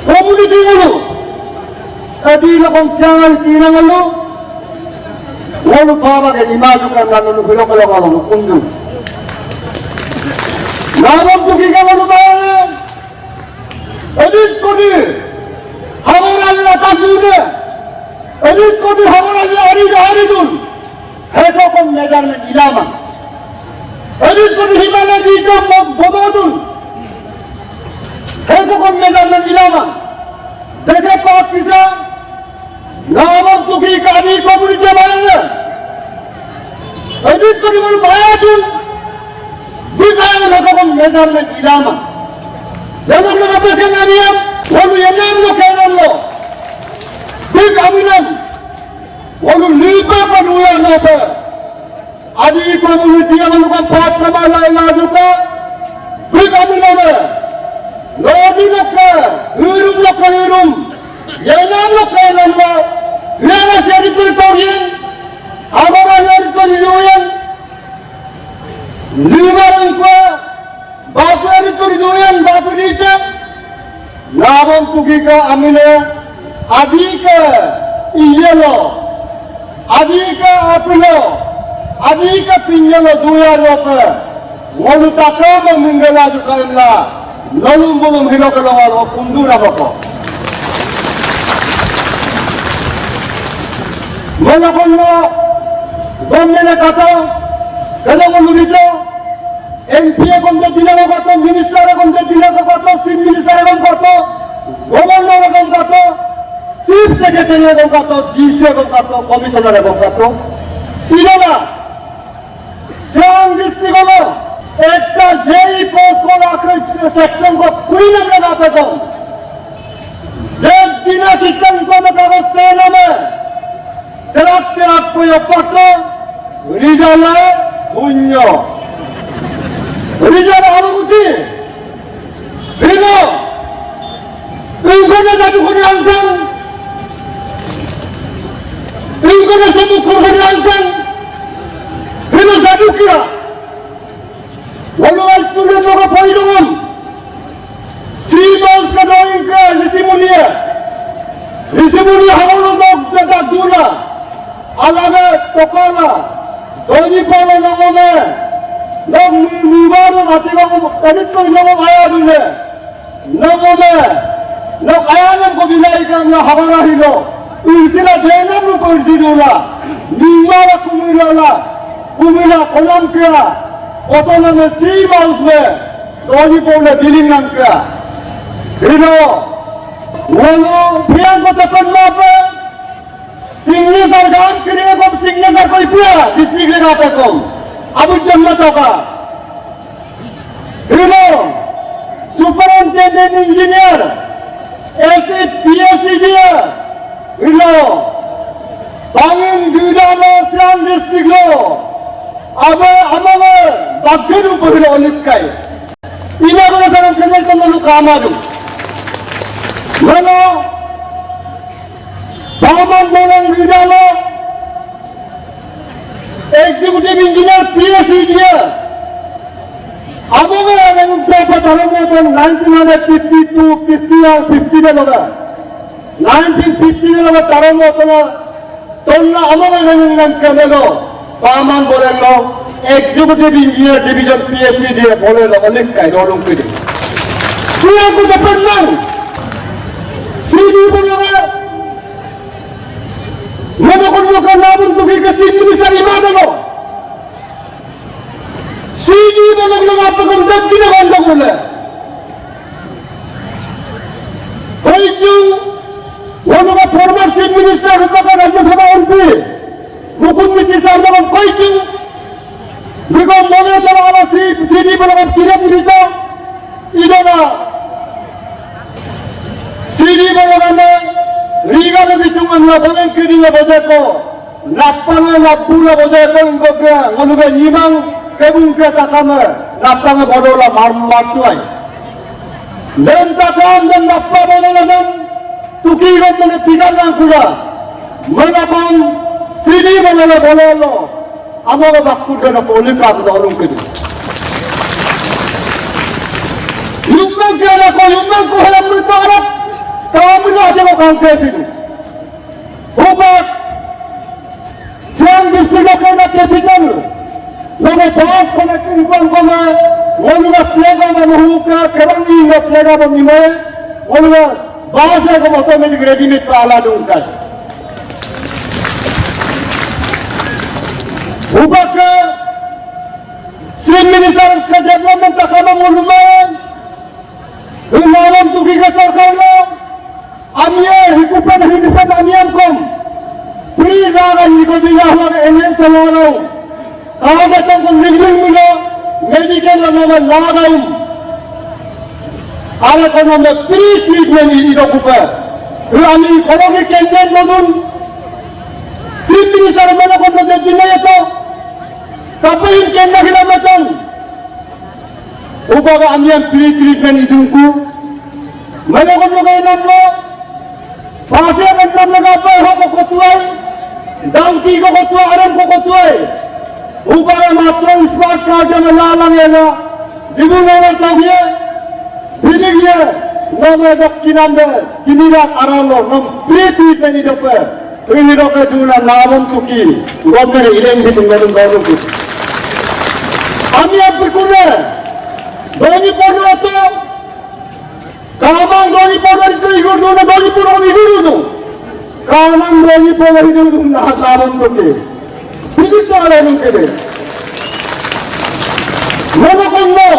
Community Molu, Edi Lokom Siang Tinang Molu, Molu Baba ke imaju kan lalu bilo kalau kundu. Namun tuki kalau Baba, edit kodi, hamara Allah tajude, edit kodi hamara Allah hari dun, hedo kon medan ilama, edit kodi himala di jam bododun, hedo kon medan ilama, deke pak kisa. Namun tuki kami komuniti mana? Edit kodi baru bayar Bukaya nakapang measurement ilama. Dalam nakapagkan niyam, walu yanam lo kailan lo. Big aminam, walu lipa panuya na pa. Adi komuniti ang anukang part na malay na juta. Big aminam, lo di na ka. Hurum lo ka hurum. Yanam lo ka yanam lo. Yana seri territorian. Amara yari territorian. Limaran ko. Bapu yari territorian. Bapu rita. Nabam tuki ka amine. Adi ka iyelo. Adi ka apilo. Adi ka pinjalo duya rope. Walu takama minggala jukaimla. Nolum bulum hiro kalawal o kundura bako. Malakolla gomene kata kada wolurito MP konde dilako kato minister konde dilako kato chief minister kon kato governor kon kato chief secretary kon kato DC kon kato commissioner kon kato ilala Siang district holo একটা যেই post কোন section को कोई न लगा पे को देख दिना कितन को में कागज पे नामे तेराते आपको ये पक्को रिजाला हुन्यो रिजाला आलुकुती रिलो इनको ने जादू को अंकन इनको ने सब को अंकन रिलो जादू किया Walau student logo poidong, si bos kadoing ke risimunia halo dog dadak dula, alaga tokala, doni pala logo me, log niwaro hati logo kanit ko logo ayah dule, logo me, log ayalam ko bilai kang na habara hilo, insila dena lu ko insidula, niwara kumila kolam kya. Otonomo sea mouse में दोनी पोले dealing नंका हिरो वलो प्रियं को तपन मापे signature गान करिए को signature कोई पिया डिस्ट्रिक्ट लेगा पे को अब जन्नत होगा हिरो सुपरिटेंडेंट इंजीनियर ऐसे पीएससी दिया हिरो बांगिंग दुरालो सियाम डिस्ट्रिक्ट लो अब हमारे बागेर ऊपर ही ओलिव का है इन्हें को ना समझ कर तो लोग काम आ जाओ बोलो बामन बोलन विदालो एग्जीक्यूटिव इंजीनियर पीएससी दिया अब वो लोग उनके पता लगा तो 1952 50 में लोगा 1950 में लोगा तारों में तो ना हमारे लोग क्या लो Paman boleh lo executive engineer division PSC dia boleh lo balik kai dorong ke dia. Dia aku dapat nang. Sini boleh lo. Mana kon mo kan namun tu ke sini ni sari mana lo. Sini boleh lo apa kon dak kina kon dak boleh. Koi tu, walau ka former chief minister ka Rajya Sabha MP. Hukum mesti sama dengan fighting. Jika boleh dalam sini boleh kira kita, inilah sini boleh mana riga lebih cuma boleh kiri boleh ko, napang napula boleh ko ingko kaya, kalau kaya nyimang kebun kaya takama, napang bodoh lah marmatuai. Dan takam dan napa boleh nanam, tuki kat mana tidak langkula, mana pun Sini boleh lo, amor bakku dia nak boleh kah dorong ke dia. Yumang kaya ko halam bertarak, kamu lah aja ko kang kaya sini. Obat, siang district kena capital, lalu pas kena kirimpan kena, lalu nak pelaga mamuka, kerang ini nak pelaga mamimai, lalu bahasa ko automatic ready made pala dongkai. Ubah ke Chief Minister ke Development Takama Muluman Himalam tuki ke sarkar lo Amye hikupan amyam kom Please agan niko bilahuwa ke NS salaraw Kawagatang kong nigling mula Medical na naman lagaw Ala ko naman pre-treatment ito kupa Ami ekologi kendyan mo dun Chief Minister mana ko na dinaya ito Kapain kena kilamatan. Ubaga amyan pre-treatment idungku. Melokan lo kayo namlo, pasir ang namlo kapay ho ko kutuay, dangki ko kutuay, aram ko kutuay. Upaya matro smart card na malalang yan na, di mo naman tawye, binigye, nome dok kinamde, kinirak aralo, nom pre-tweet na ni dope, ini dope duna nabam tuki, gomne ileng bitin gadung gadung kut. Ami ab berkune, doni pono to, kamang doni pono itu ikut duna doni pono ikut dulu, kamang doni pono itu duna nabam tuki. Ini cara yang kene. Mana kono?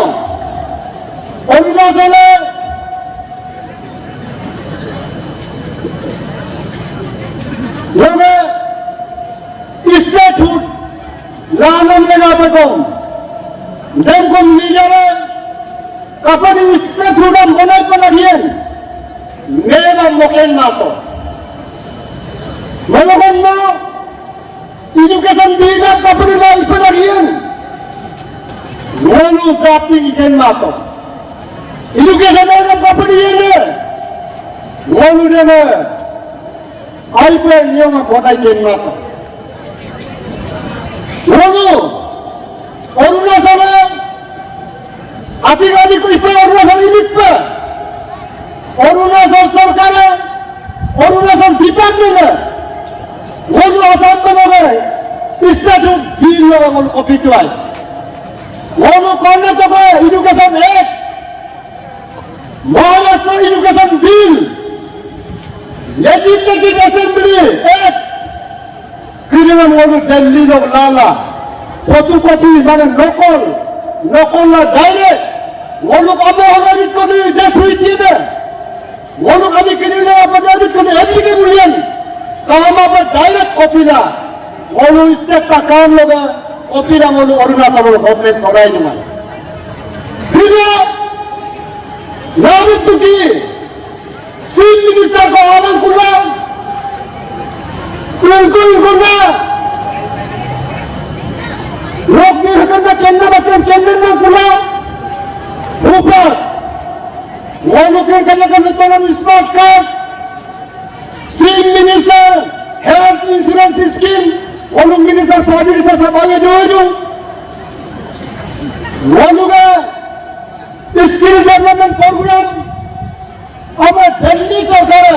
Orang salah. Lalu istatut lanam lega pekom. Dan kom nijawa kapan istatut am benar pengajian. Mela moken mato. Mana kono? Education bina kapri la ipanagian wonu drafting ikan mato education na kapri yene wonu dene aipe niyama botai ikan mato wonu oruna sala adigadi ko ipe oruna sala ilikpa oruna sala sarkare oruna sala department wonu asam banoge statut bill logo wonu copy tuai wonu karnataka education act maharashtra education bill legislative assembly act kiriman wonu delhi log lala photocopy mane nokol la direct wonu abohari koni desuitide wonu ami kinina abadari koni abike bulian kama ba direct copy la wonu step ka kam loga copy la wonu Arunachal conference horai nima bila namu tuki chief minister ko aman kula kul kula log ni hakanda kenna batem kenna na kula ऊपर wonu ke kala tolam smart card chief minister health insurance scheme wonu minister public sabaya doidu wonu ga skill development program अब दिल्ली सरकार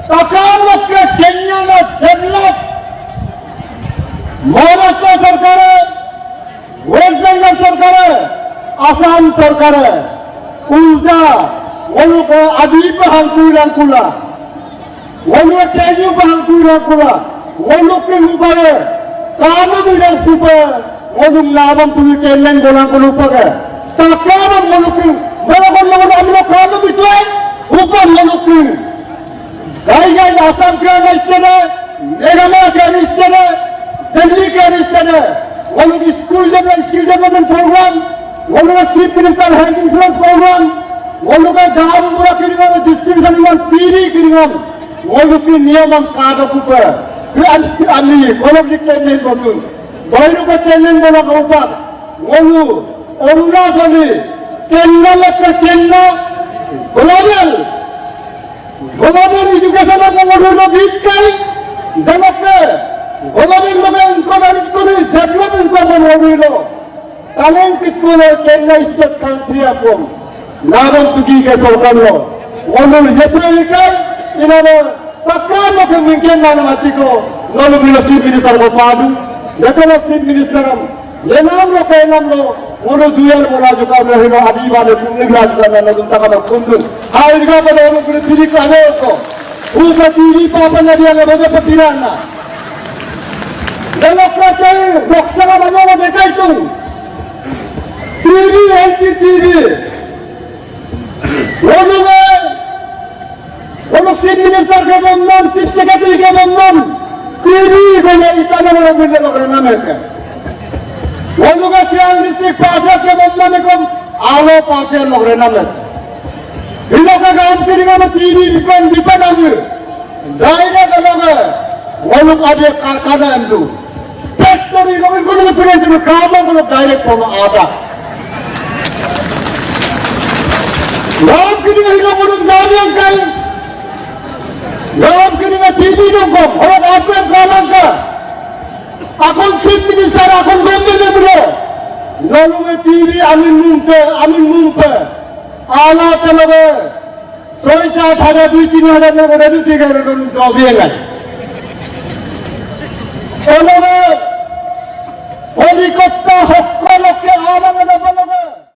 तकाम के Kenya में develop Maharashtra सरकार waste Bengal सरकार आसाम सरकार उल्टा वनु को अदीप हंकुला वनु तेजु हंकुला वनु के ऊपर काम बिना ऊपर वनु नामम तुई केलन गोला को ऊपर तकाम वनु के वनु को हम लोग काम बितवे ऊपर वनु के गाय आसाम के रिश्ते में मेघालय के रिश्ते में दिल्ली के रिश्ते में वनु स्किल डेवलपमेंट प्रोग्राम वनु chief minister health insurance programme वनु का गांव पूरा किरिगम डिस्ट्रिब्यूशन इमान पीरी किरिगम वनु की नियमम कागज ऊपर फिर अन्य वनु की केंद्र बदलून बाहर का केंद्र बना का ऊपर वनु अरुणाचल केंद्र लक्ष्य केंद्र ग्लोबल एजुकेशन में वनु लोग बीच कई डेवलप ग्लोबल लोग इनको मैनेज करें डेवलप इनको वनु लोग Kalian kikulah kena state country aku, namun sugi ke sorkan lo. Walaupun Jepang ini takkan mungkin mungkin mana mati ko, lalu bila chief minister ko padu, dekala chief minister ये नाम लो कह नाम लो वो दुनिया में बोला जो काम रहे ना आदि वाले कुम्भली ग्लास करना ना तुम तक ना कुम्भल हाँ इधर बोलो वो कुछ पीरी कहने को वो पीरी पापा ने दिया ना मुझे पतीरा ना ये लोग कहते हैं बक्सर में बनो में देखा ही तुम टीवी ऐसी टीवी वो लोग चीफ मिनिस्टर के बम्बम चीफ सेक्रेटरी के बम्बम टीवी को नहीं इतना बड़ा मिलने लग रहा है क्या वो लोग सियांग डिस्ट्रिक्ट पासे के बम्बम में कम आलो पासे लग रहे ना में इन लोग का काम करेगा में टीवी विपन आगे दायरे का लोग वो लोग आगे कारखाना अंदर फैक्ट्री लोग इनको लोग प्रेस में कामों को लोग डायरेक्ट होना आता Dalam kini hidup burung dari yang kaya. Dalam kini TV nungkong, orang apa yang kalah ka? Akon chief minister, akon government bro. Lalu TV amin mumpe. Ala talaga. 6-7,000 2-3,000 लोग रहते थे घर में जॉब ये है। तो लोग